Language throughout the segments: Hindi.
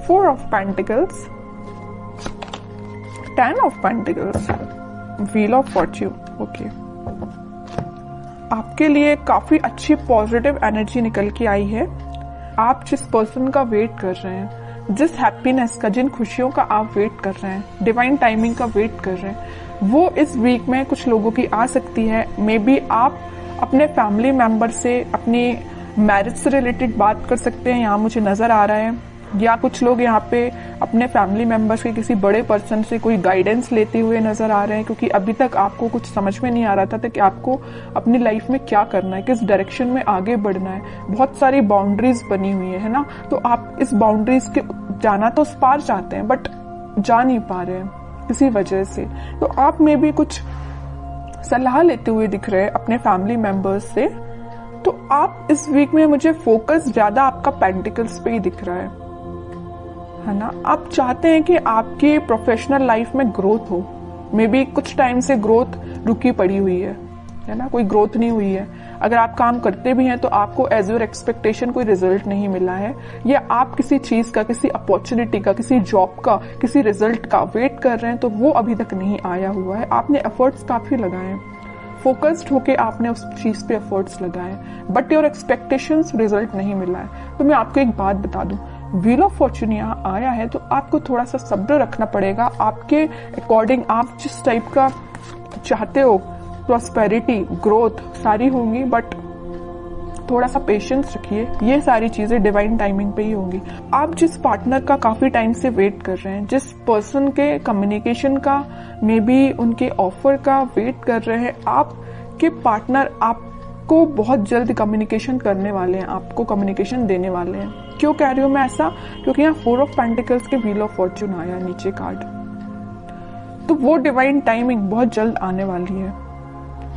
4 of pentacles, 10 of pentacles, wheel of Fortune. Okay, आपके लिए काफी अच्छी पॉजिटिव एनर्जी निकल के आई है। आप जिस पर्सन का वेट कर रहे हैं, जिस हैप्पीनेस का, जिन खुशियों का आप वेट कर रहे हैं, डिवाइन टाइमिंग का वेट कर रहे हैं, वो इस वीक में कुछ लोगों की आ सकती है। मे बी आप अपने फैमिली मेंबर से अपनी मैरिज से रिलेटेड बात कर सकते हैं, यहाँ मुझे नजर आ रहा है। या कुछ लोग यहाँ पे अपने फैमिली मेंबर्स के किसी बड़े पर्सन से कोई गाइडेंस लेते हुए नजर आ रहे हैं, क्योंकि अभी तक आपको कुछ समझ में नहीं आ रहा था कि आपको अपनी लाइफ में क्या करना है, किस डायरेक्शन में आगे बढ़ना है। बहुत सारी बाउंड्रीज बनी हुई है ना, तो आप इस बाउंड्रीज के जाना तो उस पार चाहते हैं, बट जा नहीं पा रहे हैं किसी वजह से। तो आप में भी कुछ सलाह लेते हुए दिख रहे हैं अपने फैमिली मेंबर्स से। तो आप इस वीक में, मुझे फोकस ज्यादा आपका पेंटिकल्स पे ही दिख रहा है ना। आप चाहते हैं कि आपकी प्रोफेशनल लाइफ में ग्रोथ हो। मे बी कुछ टाइम से ग्रोथ रुकी पड़ी हुई है ना, कोई ग्रोथ नहीं हुई है। अगर आप काम करते भी हैं तो आपको एज योर एक्सपेक्टेशन कोई रिजल्ट नहीं मिला है, या आप किसी चीज का, किसी अपॉर्चुनिटी का, किसी जॉब का, किसी रिजल्ट का वेट कर रहे हैं तो वो अभी तक नहीं आया हुआ है। आपने एफर्ट्स काफी लगाए हैं, फोकस्ड होके आपने उस चीज पे एफर्ट्स लगाए, बट योर एक्सपेक्टेशंस रिजल्ट नहीं मिला है। तो मैं आपको एक बात बता दूं, व्हील ऑफ फॉर्च्यून यहाँ आया है तो आपको थोड़ा सा सब्र रखना पड़ेगा। आपके अकॉर्डिंग आप जिस टाइप का चाहते हो, प्रॉस्पेरिटी, ग्रोथ सारी होंगी, बट थोड़ा सा पेशेंस रखिए। ये सारी चीजें डिवाइन टाइमिंग पे ही होंगी। आप जिस पार्टनर का काफी टाइम से वेट कर रहे हैं, जिस पर्सन के कम्युनिकेशन का, मे बी उनके ऑफर का वेट कर रहे हैं, आपके पार्टनर आपको बहुत जल्द कम्युनिकेशन करने वाले हैं, आपको कम्युनिकेशन देने वाले हैं। क्यों कह रही हूं मैं ऐसा? क्योंकि यहाँ 4 ऑफ पेंटिकल्स के व्हील ऑफ फॉर्च्यून आया नीचे कार्ड, तो वो डिवाइन टाइमिंग बहुत जल्द आने वाली है।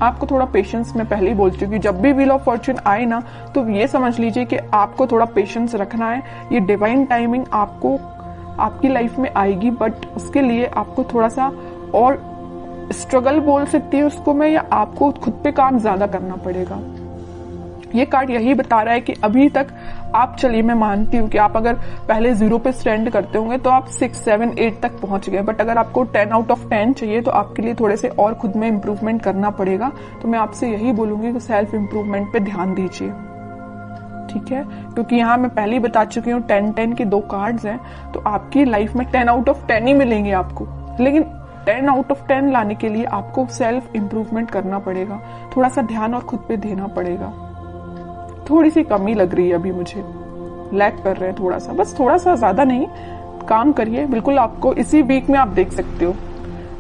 आपको थोड़ा पेशेंस, मैं पहले ही बोल चुकी हूँ, जब भी व्हील ऑफ फॉर्च्यून आए ना तो ये समझ लीजिए कि आपको थोड़ा पेशेंस रखना है। ये डिवाइन टाइमिंग आपको आपकी लाइफ में आएगी, बट उसके लिए आपको थोड़ा सा और स्ट्रगल बोल सकती है उसको मैं, या आपको खुद पे काम ज्यादा करना पड़ेगा। ये कार्ड यही बता रहा है कि अभी तक आप, चलिए मैं मानती हूँ कि आप अगर पहले 0 पे स्टैंड करते होंगे तो आप 6, 7, 8 तक पहुंच गए, बट अगर आपको 10 आउट ऑफ 10 चाहिए तो आपके लिए थोड़े से और खुद में इंप्रूवमेंट करना पड़ेगा। तो मैं आपसे यही बोलूंगी कि सेल्फ इंप्रूवमेंट पे ध्यान दीजिए, ठीक है? क्योंकि यहाँ मैं पहले ही बता चुकी हूँ 10-10 के 2 कार्ड्स हैं, तो आपकी लाइफ में 10 आउट ऑफ 10 ही मिलेंगे आपको, लेकिन 10 आउट ऑफ 10 लाने के लिए आपको सेल्फ इंप्रूवमेंट करना पड़ेगा, थोड़ा सा ध्यान और खुद पे देना पड़ेगा। थोड़ी सी कमी लग रही है अभी मुझे, लैग कर रहे हैं थोड़ा सा, बस थोड़ा सा, ज्यादा नहीं। काम करिए, बिल्कुल आपको इसी वीक में आप देख सकते हो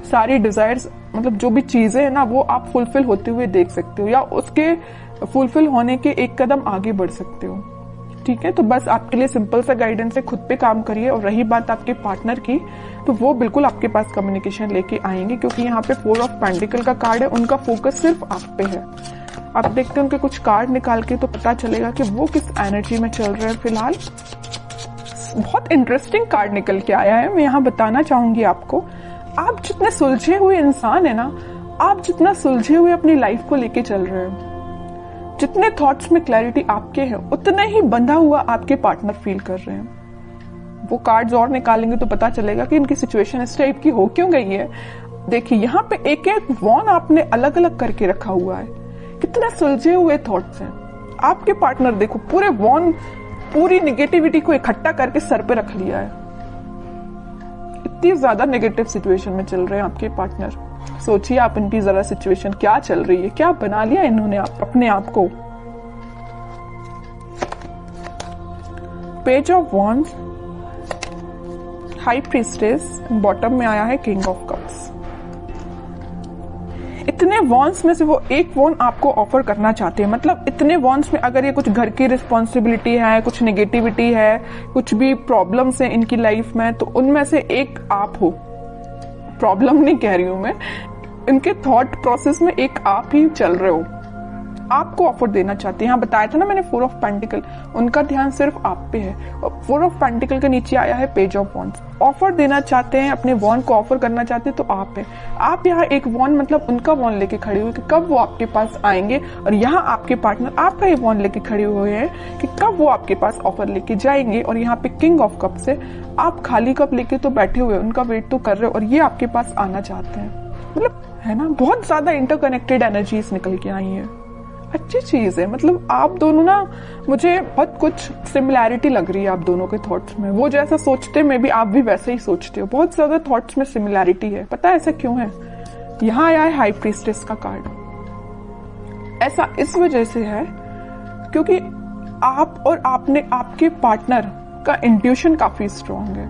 सारी डिजायर्स, मतलब जो भी चीजें है ना वो आप फुलफिल होते हुए देख सकते हो, या उसके फुलफिल होने के एक कदम आगे बढ़ सकते हो, ठीक है? तो बस आपके लिए सिंपल सा गाइडेंस है, खुद पे काम करिए। और रही बात आपके पार्टनर की, तो वो बिल्कुल आपके पास कम्युनिकेशन लेके आएंगे, क्योंकि यहाँ पे 4 ऑफ पेंटिकल का कार्ड है, उनका फोकस सिर्फ आप पे है। आप देखते हैं उनके कुछ कार्ड निकाल के तो पता चलेगा कि वो किस एनर्जी में चल रहे हैं फिलहाल। बहुत इंटरेस्टिंग कार्ड निकल के आया है, मैं यहाँ बताना चाहूंगी आपको। आप जितने सुलझे हुए इंसान है ना, आप जितना सुलझे हुए अपनी लाइफ को लेके चल रहे हैं, जितने थॉट्स में क्लैरिटी आपके हैं, उतना ही बंधा हुआ आपके पार्टनर फील कर रहे हैं। वो कार्ड्स और निकालेंगे तो पता चलेगा कि इनकी सिचुएशन इस टाइप की हो क्यों गई है। देखिए यहाँ पे एक एक वॉन आपने अलग अलग करके रखा हुआ है, कितने सुलझे हुए थॉट्स हैं आपके पार्टनर। देखो पूरे वॉन, पूरी निगेटिविटी को इकट्ठा करके सर पे रख लिया है। इतनी ज्यादा नेगेटिव सिचुएशन में चल रहे हैं आपके पार्टनर। सोचिए आप इनकी जरा सिचुएशन क्या चल रही है, क्या बना लिया इन्होंने अपने आप को। Page of wands, high priestess, bottom में आया है किंग ऑफ कप्स। इतने वॉन्स में से वो एक वॉन आपको ऑफर करना चाहते हैं। मतलब इतने वॉन्स में अगर ये कुछ घर की रिस्पॉन्सिबिलिटी है, कुछ नेगेटिविटी है, कुछ भी प्रॉब्लम्स है इनकी लाइफ में, तो उनमें से एक आप हो। प्रॉब्लम नहीं कह रही हूं मैं, इनके थॉट प्रोसेस में एक आप ही चल रहे हो। आपको ऑफर देना चाहते हैं। यहाँ बताया था ना मैंने 4 ऑफ पेंटिकल, उनका ध्यान सिर्फ आप पे है। और 4 ऑफ पेंटिकल के नीचे आया है पेज ऑफ वॉन्ड्स। ऑफर देना चाहते हैं, अपने वॉन्ड को ऑफर करना चाहते हैं तो आप है। आप यहाँ एक वॉन्ड मतलब उनका वॉन्ड लेके खड़े हुए कि कब वो आपके पास आएंगे, और यहाँ आपके पार्टनर आपका ही वॉन्ड लेके खड़े हुए हैं कि कब वो आपके पास ऑफर लेके जाएंगे। और यहाँ पे किंग ऑफ कप्स है, आप खाली कप लेके तो बैठे हुए, उनका वेट तो कर रहे हो और ये आपके पास आना चाहते हैं। मतलब है ना, बहुत ज्यादा इंटरकनेक्टेड एनर्जीज निकल के आई है। अच्छी चीज है, मतलब आप दोनों ना, मुझे बहुत कुछ सिमिलैरिटी लग रही है आप दोनों के थॉट्स में। वो जैसा सोचते मे भी आप भी वैसे ही सोचते हो, बहुत ज्यादा थॉट्स में सिमिलैरिटी है। पता है ऐसा क्यों है? यहाँ आया है हाई प्रीस्टेस का कार्ड। ऐसा इस वजह से है क्योंकि आप और आपके पार्टनर का इंट्यूशन काफी स्ट्रांग है।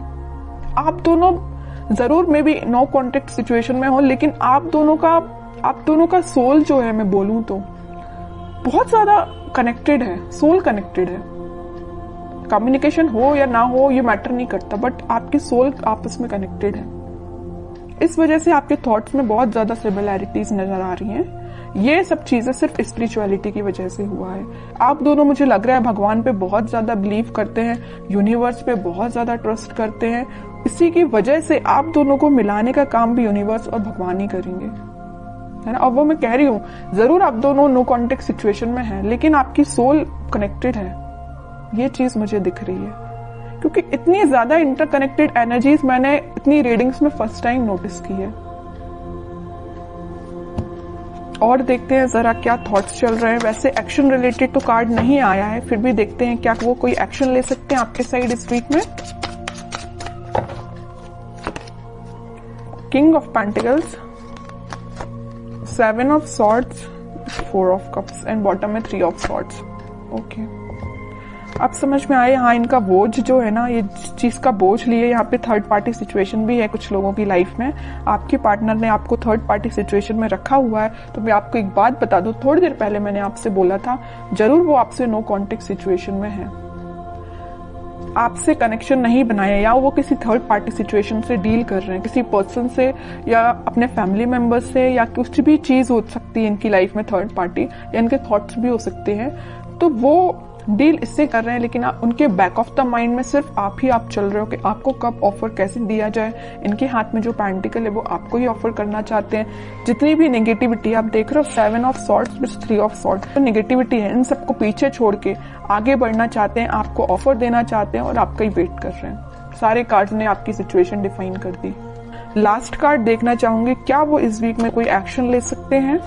आप दोनों जरूर maybe no contact situation में हो, लेकिन आप दोनों का सोल जो है, मैं बोलूं तो बहुत ज्यादा कनेक्टेड है, सोल कनेक्टेड है। कम्युनिकेशन हो या ना हो ये मैटर नहीं करता, बट आपकी सोल आपस में कनेक्टेड है। इस वजह से आपके थॉट्स में बहुत ज्यादा सिमिलैरिटीज नजर आ रही हैं। ये सब चीजें सिर्फ स्पिरिचुअलिटी की वजह से हुआ है। आप दोनों मुझे लग रहा है भगवान पे बहुत ज्यादा बिलीव करते हैं, यूनिवर्स पे बहुत ज्यादा ट्रस्ट करते हैं। इसी की वजह से आप दोनों को मिलाने का काम भी यूनिवर्स और भगवान ही करेंगे, है ना। और वो मैं कह रही हूँ, जरूर आप दोनों नो कॉन्टेक्ट सिचुएशन में हैं, लेकिन आपकी सोल कनेक्टेड है। ये चीज मुझे दिख रही है क्योंकि इतनी ज्यादा इंटरकनेक्टेड एनर्जीज मैंने इतनी रीडिंग्स में फर्स्ट टाइम नोटिस की है। और देखते हैं जरा क्या थॉट्स चल रहे हैं। वैसे एक्शन रिलेटेड तो कार्ड नहीं आया है, फिर भी देखते हैं क्या वो कोई एक्शन ले सकते हैं आपके साइड इस वीक में। King of pentacles, 7 of swords, 4 of cups and bottom में 3 ऑफ सॉर्ड्स। ओके, अब समझ में आए। हाँ, इनका बोझ जो है ना, ये चीज का बोझ लिए, यहाँ पे थर्ड पार्टी सिचुएशन भी है कुछ लोगों की लाइफ में। आपके पार्टनर ने आपको थर्ड पार्टी सिचुएशन में रखा हुआ है। तो मैं आपको एक बात बता दूं, थोड़ी देर पहले मैंने आपसे बोला था, जरूर वो आपसे नो कॉन्टेक्ट सिचुएशन में है, आपसे कनेक्शन नहीं बनाया, या वो किसी थर्ड पार्टी सिचुएशन से डील कर रहे हैं, किसी पर्सन से या अपने फैमिली मेंबर से, या कुछ भी चीज हो सकती है इनकी लाइफ में थर्ड पार्टी, या इनके थॉट्स भी हो सकते हैं। तो वो डील इससे कर रहे हैं, लेकिन उनके बैक ऑफ द माइंड में सिर्फ आप चल रहे हो कि आपको कब ऑफर कैसे दिया जाए। इनके हाथ में जो पेंटिकल है वो आपको ही ऑफर करना चाहते हैं। जितनी भी नेगेटिविटी आप देख रहे हो, 7 of swords with 3 of swords, तो नेगेटिविटी है, इन सबको पीछे छोड़ के आगे बढ़ना चाहते हैं, आपको ऑफर देना चाहते हैं और आपका ही वेट कर रहे हैं। सारे कार्ड्स ने आपकी सिचुएशन डिफाइन कर दी। लास्ट कार्ड देखना चाहूंगी, क्या वो इस वीक में कोई एक्शन ले सकते हैं?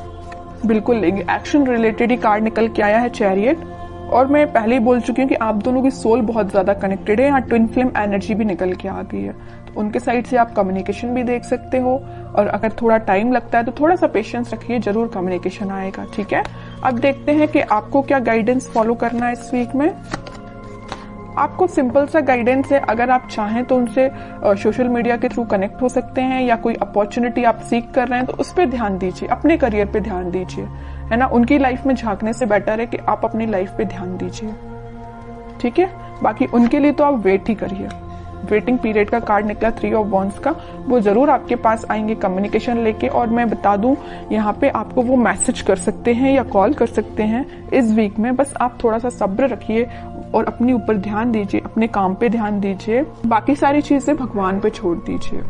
बिल्कुल लेंगे। एक्शन रिलेटेड ही कार्ड निकल के आया है, चैरियट। और मैं पहले ही बोल चुकी हूँ कि आप दोनों की सोल बहुत ज्यादा कनेक्टेड है। यहाँ ट्विन फ्लेम एनर्जी भी निकल के आ गई है, तो उनके साइड से आप कम्युनिकेशन भी देख सकते हो। और अगर थोड़ा टाइम लगता है तो थोड़ा सा पेशेंस रखिए, जरूर कम्युनिकेशन आएगा, ठीक है। अब देखते हैं कि आपको क्या गाइडेंस फॉलो करना है इस वीक में। आपको सिंपल सा गाइडेंस है, अगर आप चाहें तो उनसे सोशल मीडिया के थ्रू कनेक्ट हो सकते हैं, या कोई अपॉर्चुनिटी आप सीख कर रहे हैं तो उस पर ध्यान दीजिए, अपने करियर पे ध्यान दीजिए, है ना। उनकी लाइफ में झांकने से बेटर है कि आप अपनी लाइफ पे ध्यान दीजिए, ठीक है। बाकी उनके लिए तो आप वेट ही करिए। वेटिंग पीरियड का कार्ड निकला 3 ऑफ वॉन्ड्स का, वो जरूर आपके पास आएंगे कम्युनिकेशन लेके। और मैं बता दूं, यहाँ पे आपको वो मैसेज कर सकते हैं या कॉल कर सकते हैं इस वीक में। बस आप थोड़ा सा सब्र रखिए और अपने ऊपर ध्यान दीजिए, अपने काम पे ध्यान दीजिए, बाकी सारी चीजें भगवान पे छोड़ दीजिए।